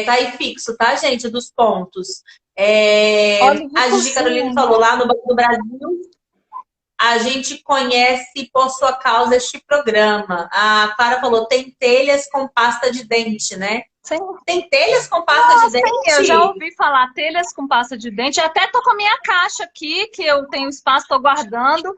Tá aí fixo, tá, gente? Dos pontos. A Gigi Carolina falou lá no Banco do Brasil. A gente conhece por sua causa este programa. A Clara falou, tem telhas com pasta de dente, né? Sim. Tem telhas com pasta de dente? Sim, eu já ouvi falar telhas com pasta de dente. Eu até tô com a minha caixa aqui, que eu tenho espaço, tô guardando.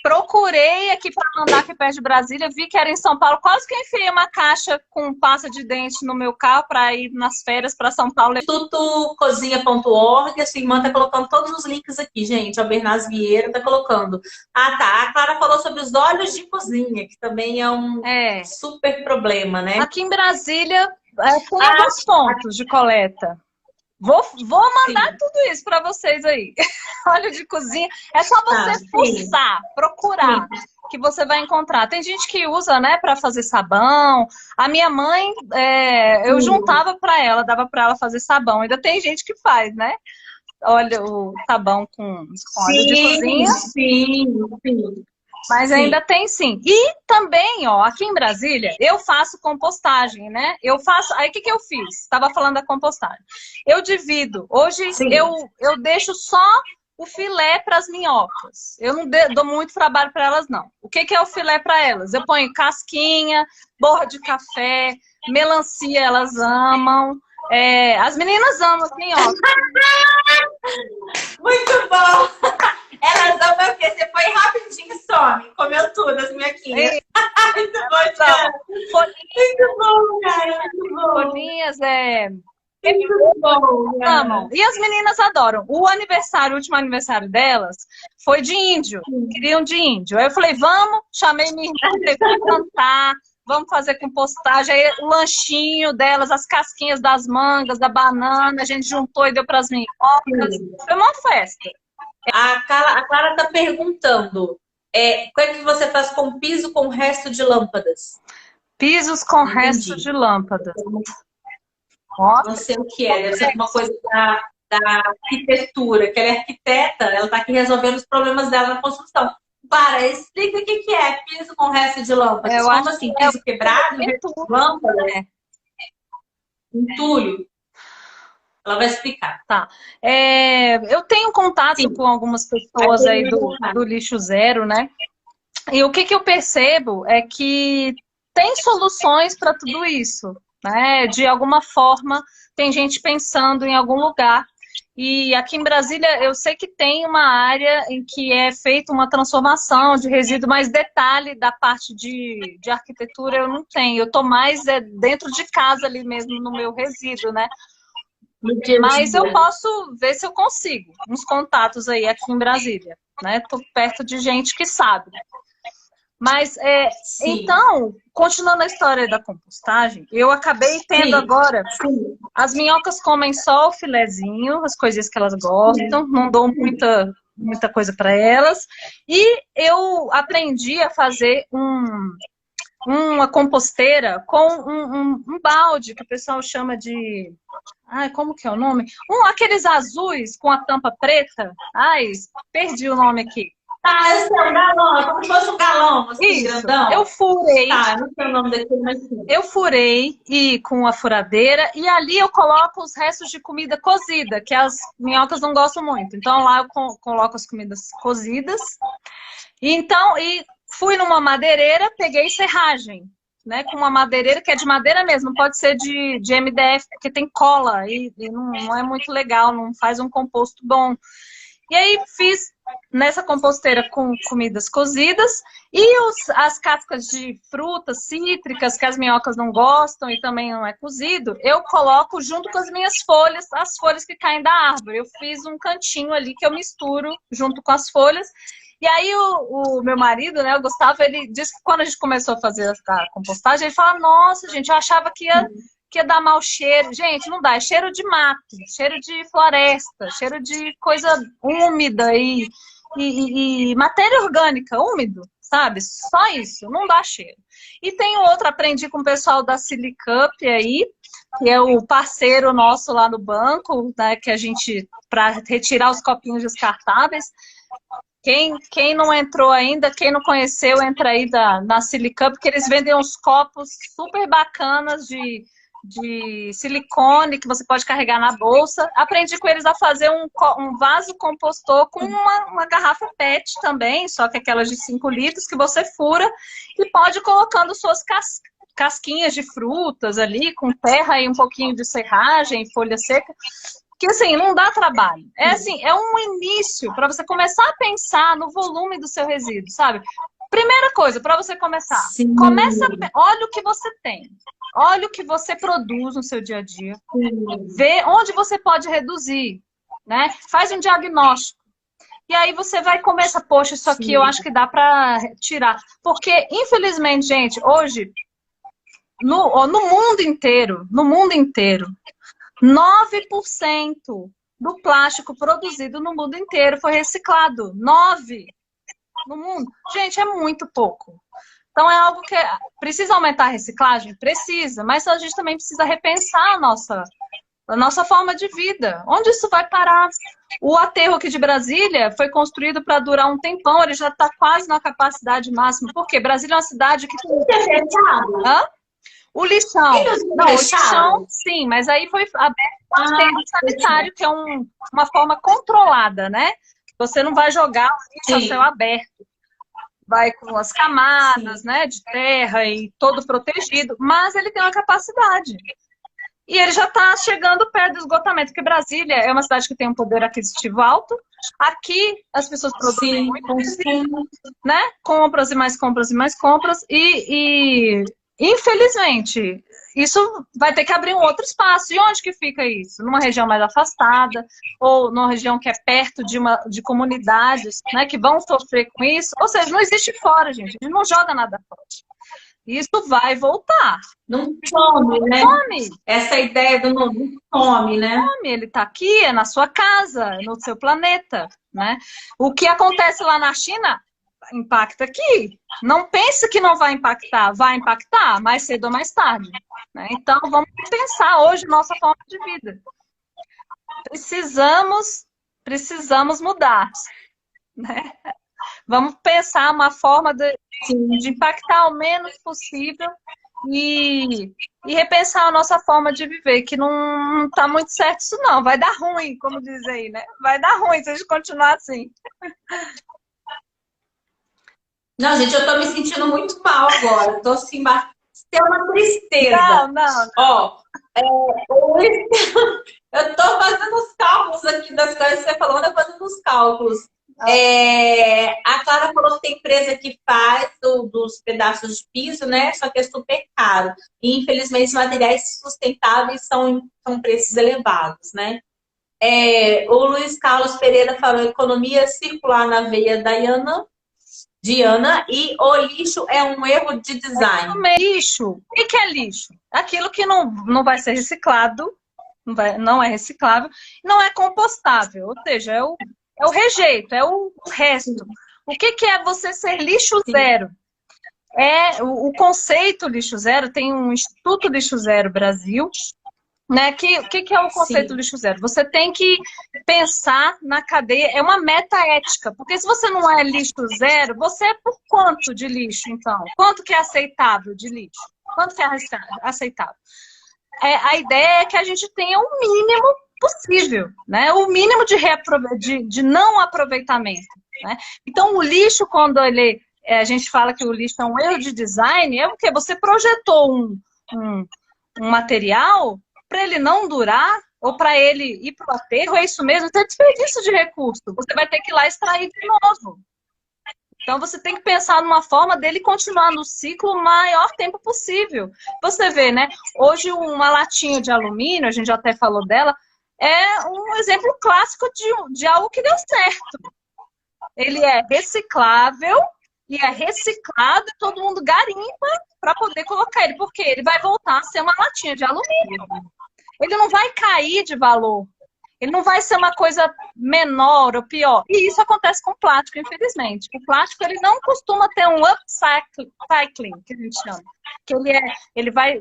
Procurei aqui para mandar aqui perto de Brasília, vi que era em São Paulo, quase que eu enfiei uma caixa com pasta de dente no meu carro para ir nas férias para São Paulo. Institutocozinha.org, a sua irmã tá colocando todos os links aqui, gente. A Bernaz Vieira tá colocando. Ah, tá. A Clara falou sobre os óleos de cozinha, que também é um super problema, né? Aqui em Brasília tem alguns pontos de coleta. Vou mandar tudo isso para vocês aí. Óleo de cozinha. É só você fuçar, procurar, que você vai encontrar. Tem gente que usa, né, para fazer sabão. A minha mãe, eu juntava para ela, dava para ela fazer sabão. Ainda tem gente que faz, né? Olha, o sabão com óleo de cozinha. Sim. Mas ainda tem sim. E também, ó, aqui em Brasília, eu faço compostagem, né? Aí o que eu fiz? Estava falando da compostagem. Eu divido. Hoje eu deixo só o filé para as minhocas. Eu não dou muito trabalho para elas, não. O que é o filé para elas? Eu ponho casquinha, borra de café, melancia, elas amam. As meninas amam as minhocas. Muito bom! Elas amam porque você foi rapidinho e some. Comeu tudo, as minhoquinhas. Muito bom, cara. Muito bom, cara. Muito bom. Folhinhas muito bom, amam. E as meninas adoram. O último aniversário delas foi de índio. Queriam de índio. Aí eu falei, chamei minha irmã para cantar. Vamos fazer compostagem. Aí o lanchinho delas, as casquinhas das mangas, da banana, a gente juntou e deu para as minhocas. Foi uma festa. A Clara está perguntando, o que é que você faz com piso com resto de lâmpadas? Pisos com resto de lâmpadas. Não sei o que é, deve ser alguma coisa da arquitetura, que ela é arquiteta, ela está aqui resolvendo os problemas dela na construção. Para, explica o que é piso com resto de lâmpadas. Como assim? Piso quebrado, resto de lâmpada? Entulho. Ela vai explicar. Tá. Eu tenho contato com algumas pessoas aí do lixo zero, né? E o que eu percebo é que tem soluções para tudo isso, né? De alguma forma, tem gente pensando em algum lugar. E aqui em Brasília, eu sei que tem uma área em que é feita uma transformação de resíduo, mas detalhe da parte de arquitetura eu não tenho. Eu estou mais dentro de casa ali mesmo, no meu resíduo, né? Mas eu posso ver se eu consigo uns contatos aí aqui em Brasília, né? Tô perto de gente que sabe. Mas, então, continuando a história da compostagem, eu acabei tendo agora... As minhocas comem só o filezinho, as coisinhas que elas gostam, não dou muita coisa para elas. E eu aprendi a fazer uma composteira com um balde, que o pessoal chama de... Ai, como que é o nome? Aqueles azuis com a tampa preta. Ai, perdi o nome aqui. Eu sei, um galão, como se fosse um galão, assim, grandão. Eu furei. Não sei o nome daquele, mas sim. Eu furei com a furadeira e ali eu coloco os restos de comida cozida, que as minhocas não gostam muito. Então lá eu coloco as comidas cozidas. E fui numa madeireira, peguei serragem, né? Com uma madeireira que é de madeira mesmo, pode ser de MDF, porque tem cola e não é muito legal, não faz um composto bom. E aí fiz nessa composteira com comidas cozidas e as cascas de frutas cítricas que as minhocas não gostam e também não é cozido, eu coloco junto com as minhas folhas, as folhas que caem da árvore. Eu fiz um cantinho ali que eu misturo junto com as folhas. E aí o meu marido, né, o Gustavo, ele disse que quando a gente começou a fazer a compostagem, ele fala, nossa, gente, eu achava que ia dar mau cheiro. Gente, não dá, é cheiro de mato, cheiro de floresta, cheiro de coisa úmida e matéria orgânica, úmido, sabe? Só isso, não dá cheiro. E tem outro, aprendi com o pessoal da Silicup aí, que é o parceiro nosso lá no banco, né, que a gente, para retirar os copinhos descartáveis. Quem não entrou ainda, quem não conheceu, entra aí na Silicup, que eles vendem uns copos super bacanas de silicone que você pode carregar na bolsa. Aprendi com eles a fazer um vaso compostor com uma garrafa PET também, só que aquelas de 5 litros, que você fura e pode ir colocando suas casquinhas de frutas ali, com terra e um pouquinho de serragem, folha seca, que assim, não dá trabalho. É assim, é um início para você começar a pensar no volume do seu resíduo, sabe? Primeira coisa, para você começar, Sim. olha o que você tem. Olha o que você produz no seu dia a dia. Sim. Vê onde você pode reduzir, né? Faz um diagnóstico. E aí você vai começar, poxa, isso aqui eu acho que dá para tirar. Porque, infelizmente, gente, hoje, no mundo inteiro, 9% do plástico produzido no mundo inteiro foi reciclado. 9% no mundo. Gente, é muito pouco. Então é algo que precisa aumentar a reciclagem? Precisa, mas a gente também precisa repensar a nossa forma de vida. Onde isso vai parar? O aterro aqui de Brasília foi construído para durar um tempão, ele já está quase na capacidade máxima. Por quê? Brasília é uma cidade que tem... Hã? O lixão. Não, o lixão, sim, mas aí foi aberto o aterro sanitário, que é uma forma controlada, né? Você não vai jogar o lixo a céu aberto. Vai com as camadas, né, de terra e todo protegido, mas ele tem uma capacidade. E ele já está chegando perto do esgotamento, porque Brasília é uma cidade que tem um poder aquisitivo alto. Aqui as pessoas produzem muito, né? Compras e mais compras e mais compras. E infelizmente, isso vai ter que abrir um outro espaço. E onde que fica isso? Numa região mais afastada, ou numa região que é perto de comunidades, né, que vão sofrer com isso. Ou seja, não existe fora, gente. A gente não joga nada fora. Isso vai voltar. Não some, né? Some. Essa ideia do não some, né? Some, ele está aqui, é na sua casa, no seu planeta, né? O que acontece lá na China impacta aqui. Não pense que não vai impactar mais cedo ou mais tarde, né? Então vamos pensar hoje nossa forma de vida. Precisamos mudar, né? Vamos pensar uma forma de impactar o menos possível e repensar a nossa forma de viver, que não está muito certo isso não. Vai dar ruim, como diz aí, né? Vai dar ruim se a gente continuar assim. Não, gente, eu tô me sentindo muito mal agora. Tô assim, tem uma tristeza. Não. Ó, eu tô fazendo os cálculos aqui das coisas que você falou, eu tô fazendo os cálculos. A Clara falou que tem empresa que faz dos pedaços de piso, né? Só que é super caro. E, infelizmente, os materiais sustentáveis são preços elevados, né? O Luiz Carlos Pereira falou economia circular na veia Diana, e o lixo é um erro de design. Lixo. O que é lixo? Aquilo que não vai ser reciclado, não é reciclável, não é compostável, ou seja, é o rejeito, é o resto. O que é você ser lixo zero? O conceito lixo zero, tem um Instituto Lixo Zero Brasil, né? O que é o conceito lixo zero? Você tem que pensar na cadeia, é uma metaética, porque se você não é lixo zero, você é por quanto de lixo, então? Quanto que é aceitável de lixo? Quanto que é aceitável? A ideia é que a gente tenha o mínimo possível, né? O mínimo de não aproveitamento, né? Então, o lixo, quando a gente fala que o lixo é um erro de design, é porque você projetou um material para ele não durar, ou para ele ir para o aterro, é isso mesmo, isso é desperdício de recurso. Você vai ter que ir lá extrair de novo. Então, você tem que pensar numa forma dele continuar no ciclo o maior tempo possível. Você vê, né? Hoje, uma latinha de alumínio, a gente já até falou dela, é um exemplo clássico de algo que deu certo. Ele é reciclável e é reciclado e todo mundo garimpa para poder colocar ele, porque ele vai voltar a ser uma latinha de alumínio. Ele não vai cair de valor. Ele não vai ser uma coisa menor ou pior. E isso acontece com o plástico, infelizmente. O plástico, ele não costuma ter um upcycling, que a gente chama. Que ele vai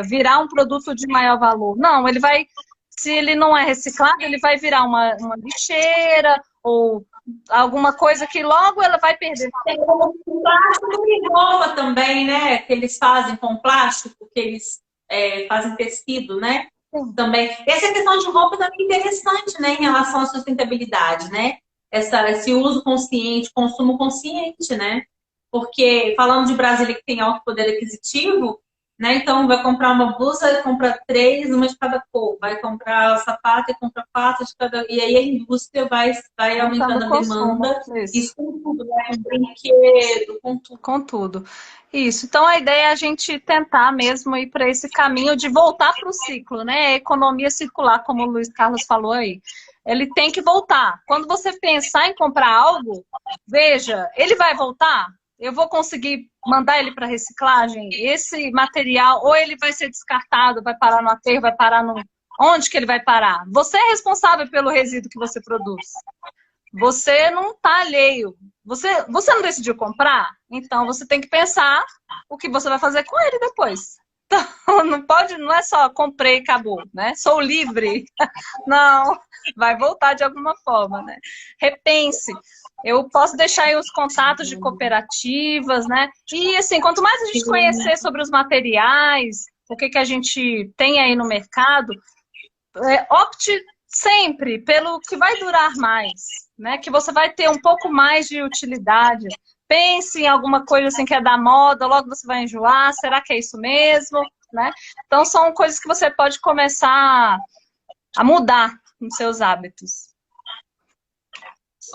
virar um produto de maior valor. Não, ele vai... Se ele não é reciclado, ele vai virar uma lixeira ou alguma coisa que logo ela vai perder. Tem o plástico e roupa também, né? Que eles fazem com plástico, que eles fazem tecido, né? Também. Essa questão de roupa também é interessante, né? Em relação à sustentabilidade, né? Esse uso consciente, consumo consciente, né? Porque, falando de Brasília que tem alto poder aquisitivo, né? Então, vai comprar uma blusa e compra três, uma de cada cor. Vai comprar sapato e compra quatro de cada. E aí a indústria vai Aumentando aumentando o a consumo. demanda. Isso. Isso com tudo, né? Com brinquedo, com tudo. Com tudo. Isso. Então a ideia é a gente tentar mesmo ir para esse caminho de voltar para o ciclo, né? A economia circular, como o Luiz Carlos falou aí. Ele tem que voltar. Quando você pensar em comprar algo, veja, ele vai voltar? Eu vou conseguir mandar ele para reciclagem? Esse material, ou ele vai ser descartado, vai parar no aterro, vai parar no. Onde que ele vai parar? Você é responsável pelo resíduo que você produz. Você não está alheio. Você não decidiu comprar? Então você tem que pensar o que você vai fazer com ele depois. Então, não pode, não é só comprei e acabou, né? Sou livre. Não, vai voltar de alguma forma, né? Repense. Eu posso deixar aí os contatos de cooperativas, né? E assim, quanto mais a gente conhecer sobre os materiais, o que a gente tem aí no mercado, opte sempre pelo que vai durar mais, né? Que você vai ter um pouco mais de utilidade. Pense em alguma coisa assim que é da moda, logo você vai enjoar, será que é isso mesmo? Né? Então são coisas que você pode começar a mudar nos seus hábitos.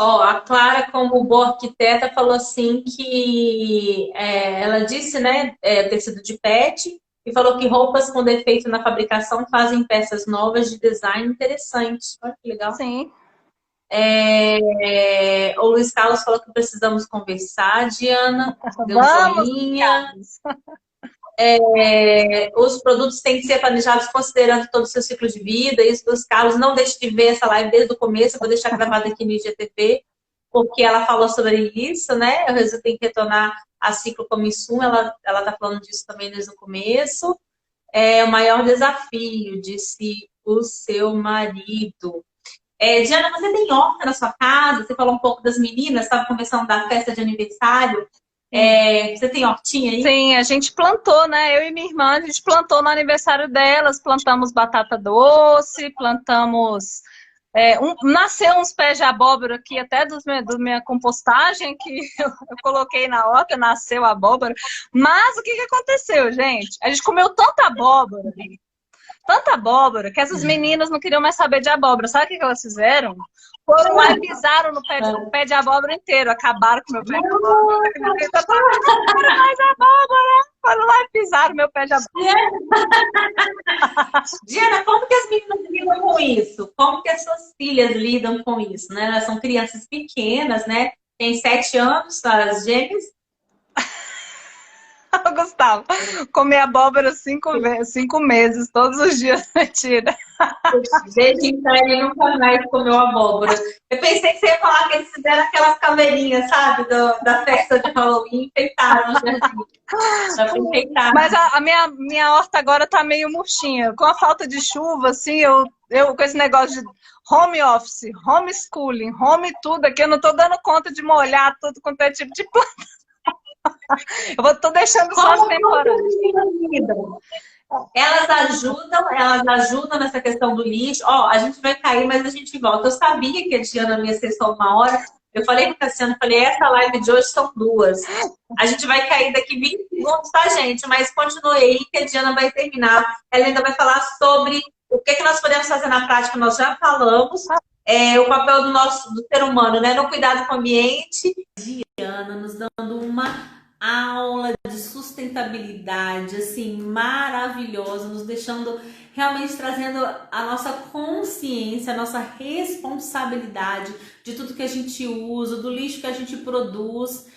Ó, a Clara, como boa arquiteta, falou assim que ela disse, né, tecido de PET, e falou que roupas com defeito na fabricação fazem peças novas de design interessantes. Olha que legal. Sim. O Luiz Carlos falou que precisamos conversar. Diana deu um Vamos, joinha. Carlos. Os produtos têm que ser planejados considerando todo o seu ciclo de vida. Isso dos Carlos, não deixe de ver essa live desde o começo. Eu vou deixar gravada aqui no IGTV, porque ela falou sobre isso, né? Eu tenho que retornar a ciclo como insumo. Ela está falando disso também desde o começo. É o maior desafio, disse o seu marido. Diana, você tem horta na sua casa? Você falou um pouco das meninas, estava conversando da festa de aniversário. Você tem hortinha aí? Sim, a gente plantou, né? Eu e minha irmã, a gente plantou no aniversário delas, plantamos batata doce, plantamos. Nasceu uns pés de abóbora aqui, até do minha compostagem, que eu coloquei na horta, nasceu abóbora. Mas o que aconteceu, gente? A gente comeu tanta abóbora, que essas meninas não queriam mais saber de abóbora. Sabe o que elas fizeram? Foram lá e pisaram no pé de abóbora inteiro, acabaram com o meu pé de abóbora. Eu não quero mais abóbora. Foram lá e pisaram meu pé de abóbora. Diana, como que as meninas lidam com isso? Como que as suas filhas lidam com isso, né? Elas são crianças pequenas, né? Tem 7 anos, as gêmeas. Gustavo, comer abóbora 5 meses, todos os dias, mentira. Desde então ele nunca mais comeu abóbora. Eu pensei que você ia falar que eles fizeram aquelas caveirinhas, sabe? Da festa de Halloween, enfeitaram o jardim. Já foi enfeitado. Mas a minha horta agora tá meio murchinha. Com a falta de chuva, assim, eu com esse negócio de home office, homeschooling, home tudo aqui, eu não tô dando conta de molhar tudo quanto é tipo de planta. Tô deixando só as temporadas. Elas ajudam nessa questão do lixo. Ó, a gente vai cair, mas a gente volta. Eu sabia que a Diana ia ser só 1 hora. Eu falei com o Cassiano, essa live de hoje são 2. A gente vai cair daqui 20 segundos, tá, gente? Mas continue aí que a Diana vai terminar. Ela ainda vai falar sobre o que nós podemos fazer na prática. Nós já falamos. O papel do ser humano, né? No cuidado com o ambiente. Diana nos dando uma aula de sustentabilidade, assim, maravilhosa, nos deixando realmente trazendo a nossa consciência, a nossa responsabilidade de tudo que a gente usa, do lixo que a gente produz.